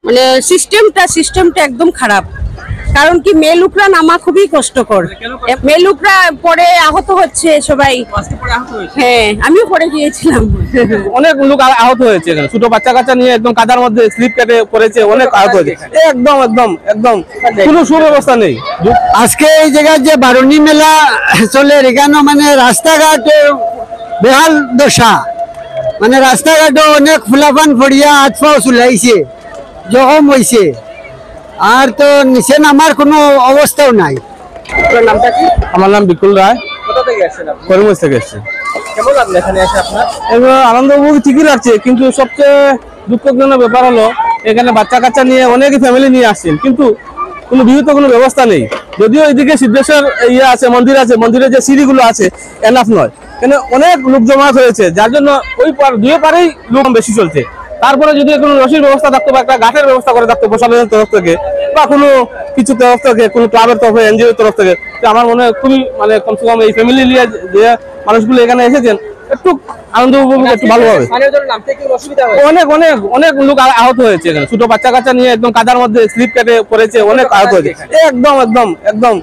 মানে সিস্টেমটা একদম খারাপ। কারণ কি মেয়ে লোকরা নামা খুবই কষ্টকর। মেয়ে লোকরা পরে আহত হচ্ছে সবাই। হ্যাঁ, আমিও পরে গিয়েছিলাম। অনেক লোক আহত হয়েছে, ছোট বাচ্চা কাচ্চা নিয়ে একদম কাদার মধ্যে স্লিপ কেটে পড়েছে, অনেক আহত হয়েছে। একদম একদম একদম কোনো সুব্যবস্থা নেই। আজকে এই জায়গায় যে বারুণী মেলা চলে, এখানে মানে রাস্তাঘাট বেহাল দশা, মানে রাস্তাঘাটে অনেক ফুলাফান ফড়িয়া হাত পাও চুলাইছে, জখম হয়েছে, আর তো নিচে নামার কোনো অবস্থাও নাই। নামটা কি? আমার নাম বিকুল রায়। কোথা থেকে আসছেন আপনি? করিমগঞ্জ থেকে এসেছি। কেমন লাগলো এখানে এসে আপনার? এবার আনন্দ উপভোগ ঠিকই লাগছে, কিন্তু সবচেয়ে দুঃখজনক ব্যাপার হলো এখানে বাচ্চা কাচ্চা নিয়ে অনেকে ফ্যামিলি নিয়ে আসছেন, কিন্তু কোনো বিহিত কোনো ব্যবস্থা নেই। যদিও এদিকে সিদ্ধেশ্বর ইয়ে আছে, মন্দির আছে, মন্দিরের যে সিঁড়িগুলো আছে এনাফ নয়, এখানে অনেক লোক জমায়েত হয়েছে, যার জন্য ওই দুই পারেই লোক বেশি চলছে। তারপরে যদি কোনো রশির ব্যবস্থা থাকতো বা একটা ঘাটের ব্যবস্থা করে থাকতো প্রশাসনের তরফ থেকে বা কোনো কিছু তরফ থেকে, কোনো ক্লাবের তরফে, এনজিওর তরফ থেকে, আমার মনে হয় খুবই মানে কমসে কম এই ফ্যামিলি নিয়ে যে মানুষগুলো এখানে এসেছেন একটু আনন্দ উপভোগ একটু ভালো হবে। অনেক অনেক অনেক লোক আহত হয়েছে, ছোট বাচ্চা কাচ্চা নিয়ে একদম কাদার মধ্যে স্লিপ কেটে পড়েছে, অনেক আহত হয়েছে। একদম একদম একদম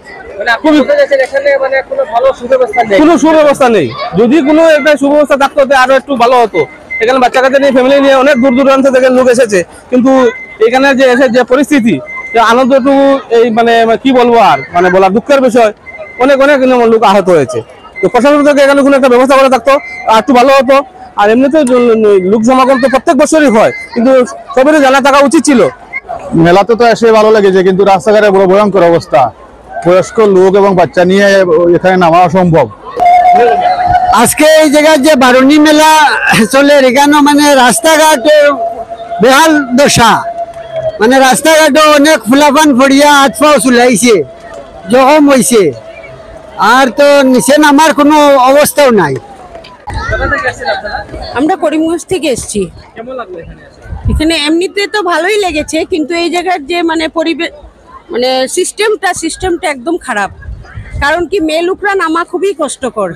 কোনো সুব্যবস্থা নেই। যদি কোনো একটা সুব্যবস্থা থাকতো আরো একটু ভালো হতো। এখানে বাচ্চা কাচ্চা নিয়ে ফ্যামিলি নিয়ে অনেক দূর দূরান্ত থেকে লোক এসেছে, কিন্তু এখানে যে এসে যে পরিস্থিতি, আনন্দটুকু এই মানে কি বলবো, আর মানে বলার দুঃখের বিষয়, অনেক অনেক লোক আহত হয়েছে। তো প্রশাসন থেকে এখানে কোনো একটা ব্যবস্থা করে থাকতো আর একটু ভালো হতো। আর এমনিতে লোক সমাগম তো প্রত্যেক বছরই হয়, কিন্তু সবারই জানা থাকা উচিত ছিল। মেলাতে তো এসে ভালো লেগেছে, কিন্তু রাস্তাঘাটে বড় ভয়ঙ্কর অবস্থা, বয়স্ক লোক এবং বাচ্চা নিয়ে এখানে নামা অসম্ভব। আজকে এই জায়গায় যে বারুণী মেলা চলে, এখানে মানে রাস্তাঘাট বেহাল দশা, মানে রাস্তাঘাটে অনেক ফুলাফান ফড়িয়া হাত পাও চুলাইছে, জখম হয়েছে, আর তো নিচে নামার কোনো অবস্থাও নাই। কোথা থেকে আসছেন আপনারা? আমরা করিমগঞ্জ থেকে এসেছি। কেমন লাগলো এখানে এসে? এখানে এমনিতে তো ভালোই লেগেছে, কিন্তু এই জায়গার যে মানে পরিবেশ, মানে সিস্টেমটা একদম খারাপ। কারণ কি মেয়ে লোকরা নামা খুবই কষ্টকর।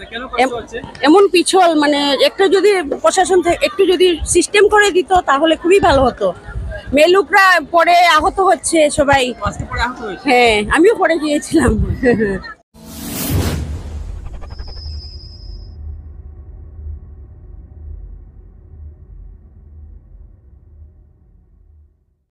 এমন পিছল, মানে একটা যদি প্রশাসন থেকে একটু যদি সিস্টেম করে দিত তাহলে খুবই ভালো হতো। মেয়ে লোকরা পরে আহত হচ্ছে সবাই। আজকে পরে আহত হয়েছে। হ্যাঁ, আমিও পরে গিয়েছিলাম।